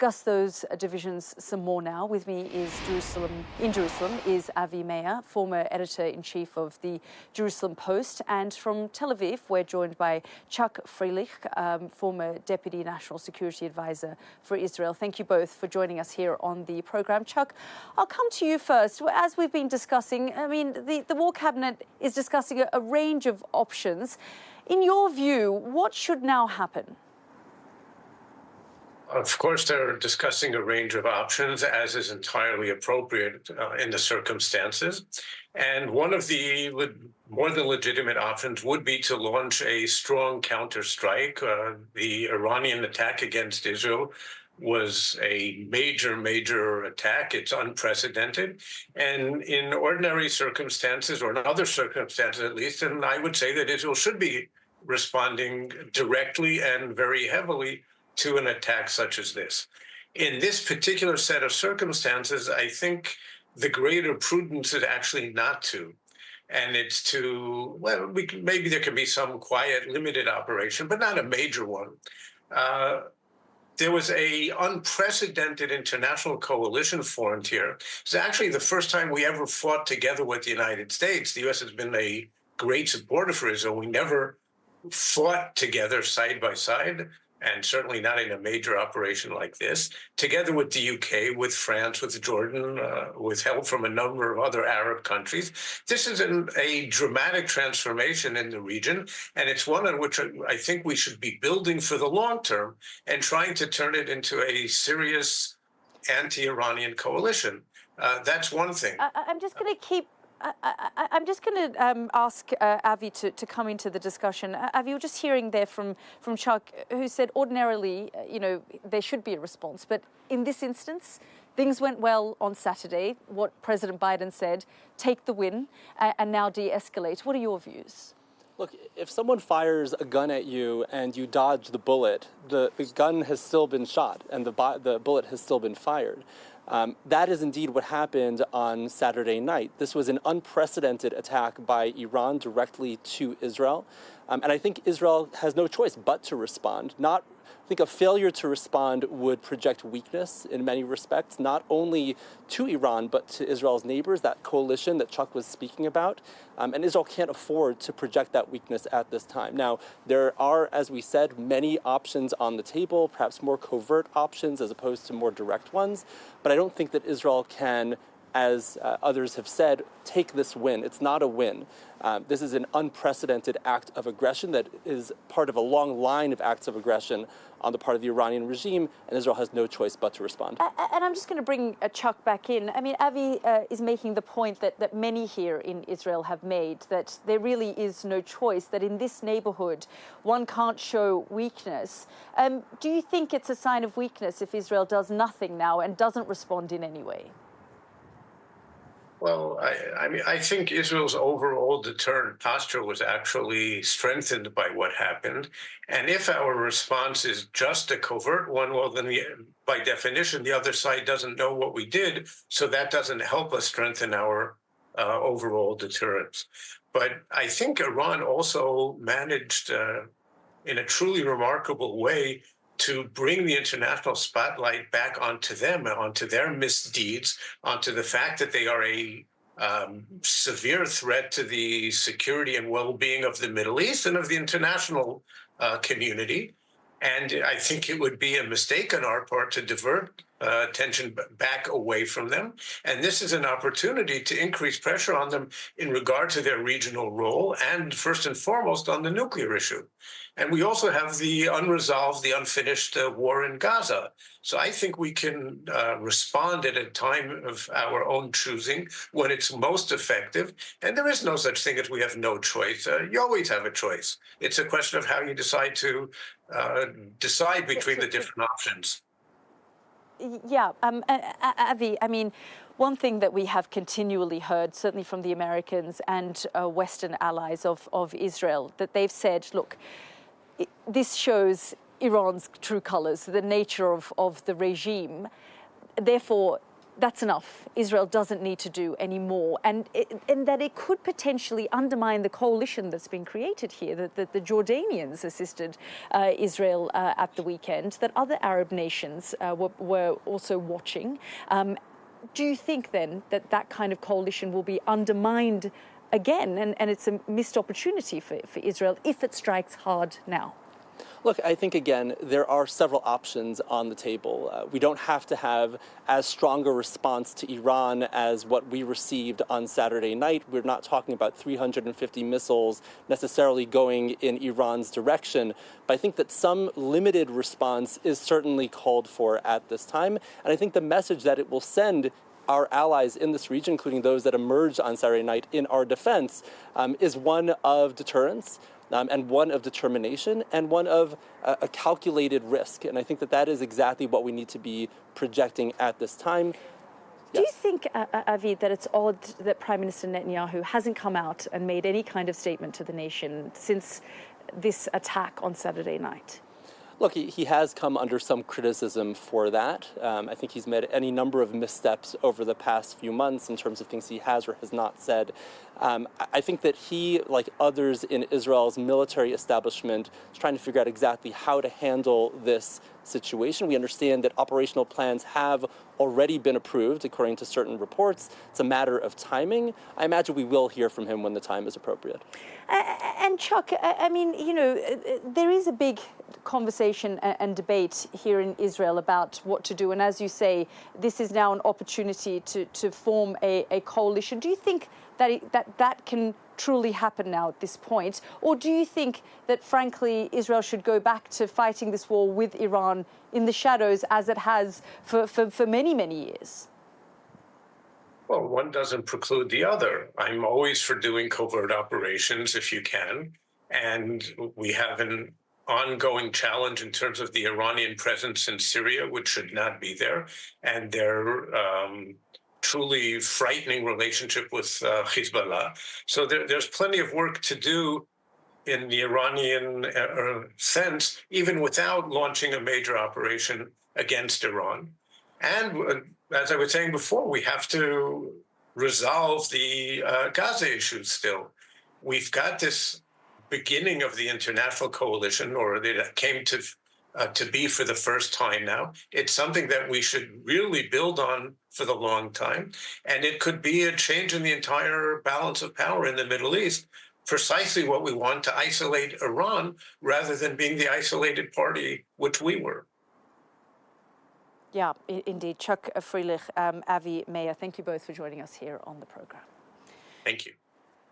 discuss those divisions some more now. With me in Jerusalem is Avi Meir, former editor-in-chief of the Jerusalem Post. And from Tel Aviv, we're joined by Chuck Freilich, former Deputy National Security Advisor for Israel. Thank you both for joining us here on the program. Chuck, I'll come to you first. As we've been discussing, I mean, the War Cabinet is discussing a range of options. In your view, what should now happen? Of course, they're discussing a range of options, as is entirely appropriate in the circumstances. And one of the more than legitimate options would be to launch a strong counterstrike. The Iranian attack against Israel was a major attack. It's unprecedented. And in ordinary circumstances, or in other circumstances at least, and I would say that Israel should be responding directly and very heavily to an attack such as this. In this particular set of circumstances, I think the greater prudence is actually not to. And it's to, well, maybe there can be some quiet, limited operation, but not a major one. There was a unprecedented international coalition formed here. It's actually the first time we ever fought together with the United States. The U.S. has been a great supporter for Israel. We never fought together side by side, and certainly not in a major operation like this, together with the UK, with France, with Jordan, with help from a number of other Arab countries. This is a dramatic transformation in the region, and it's one on which I think we should be building for the long term and trying to turn it into a serious anti-Iranian coalition. That's one thing. I'm just going to keep I'm just going to ask Avi to come into the discussion. Avi, you were just hearing there from Chuck, who said ordinarily, there should be a response. But in this instance, things went well on Saturday. What President Biden said, take the win and now de-escalate. What are your views? Look, if someone fires a gun at you and you dodge the bullet, the gun has still been shot and the bullet has still been fired. That is indeed what happened on Saturday night. This was an unprecedented attack by Iran directly to Israel. And I think Israel has no choice but to respond. I think a failure to respond would project weakness in many respects, not only to Iran, but to Israel's neighbors, that coalition that Chuck was speaking about. And Israel can't afford to project that weakness at this time. Now, there are, as we said, many options on the table, perhaps more covert options as opposed to more direct ones. But I don't think that Israel can, as others have said, take this win. It's not a win. This is an unprecedented act of aggression that is part of a long line of acts of aggression on the part of the Iranian regime, and Israel has no choice but to respond. And I'm just going to bring Chuck back in. I mean, Avi is making the point that many here in Israel have made, that there really is no choice, that in this neighborhood, one can't show weakness. Do you think it's a sign of weakness if Israel does nothing now and doesn't respond in any way? Well, I think Israel's overall deterrent posture was actually strengthened by what happened. And if our response is just a covert one, well, then by definition, the other side doesn't know what we did. So that doesn't help us strengthen our overall deterrence. But I think Iran also managed in a truly remarkable way to bring the international spotlight back onto them, onto their misdeeds, onto the fact that they are a severe threat to the security and well-being of the Middle East and of the international community. And I think it would be a mistake on our part to divert attention back away from them. And this is an opportunity to increase pressure on them in regard to their regional role and, first and foremost, on the nuclear issue. And we also have the unresolved, the unfinished war in Gaza. So I think we can respond at a time of our own choosing when it's most effective. And there is no such thing as we have no choice. You always have a choice. It's a question of how you decide to decide between the different options. Yeah, Avi, I mean, one thing that we have continually heard, certainly from the Americans and Western allies of Israel, that they've said, look, this shows Iran's true colors, the nature of the regime. Therefore, that's enough. Israel doesn't need to do any more, and that it could potentially undermine the coalition that's been created here, that the Jordanians assisted Israel at the weekend, that other Arab nations were also watching. Do you think then that that kind of coalition will be undermined again, and it's a missed opportunity for Israel if it strikes hard now? Look, I think, again, there are several options on the table. We don't have to have as strong a response to Iran as what we received on Saturday night. We're not talking about 350 missiles necessarily going in Iran's direction. But I think that some limited response is certainly called for at this time. And I think the message that it will send our allies in this region, including those that emerged on Saturday night in our defense, is one of deterrence. And one of determination, and one of a calculated risk. And I think that that is exactly what we need to be projecting at this time. Do you think, Avi, that it's odd that Prime Minister Netanyahu hasn't come out and made any kind of statement to the nation since this attack on Saturday night? Look, he has come under some criticism for that. I think he's made any number of missteps over the past few months in terms of things he has or has not said. I think that he, like others in Israel's military establishment, is trying to figure out exactly how to handle this situation. We understand that operational plans have already been approved, according to certain reports. It's a matter of timing. I imagine we will hear from him when the time is appropriate. And Chuck, I mean, you know, there is a big conversation and debate here in Israel about what to do. And as you say, this is now an opportunity to form a coalition. Do you think that can truly happen now at this point? Or do you think that, frankly, Israel should go back to fighting this war with Iran in the shadows as it has for many, many years? Well, one doesn't preclude the other. I'm always for doing covert operations if you can. And we have an ongoing challenge in terms of the Iranian presence in Syria, which should not be there. And their truly frightening relationship with Hezbollah. So there's plenty of work to do in the Iranian sense, even without launching a major operation against Iran. And as I was saying before, we have to resolve the Gaza issue still. We've got this beginning of the international coalition, or it came to be for the first time now. It's something that we should really build on for the long time. And it could be a change in the entire balance of power in the Middle East, precisely what we want, to isolate Iran rather than being the isolated party which we were. Yeah, indeed. Chuck Freilich, Avi Meir, thank you both for joining us here on the program. Thank you.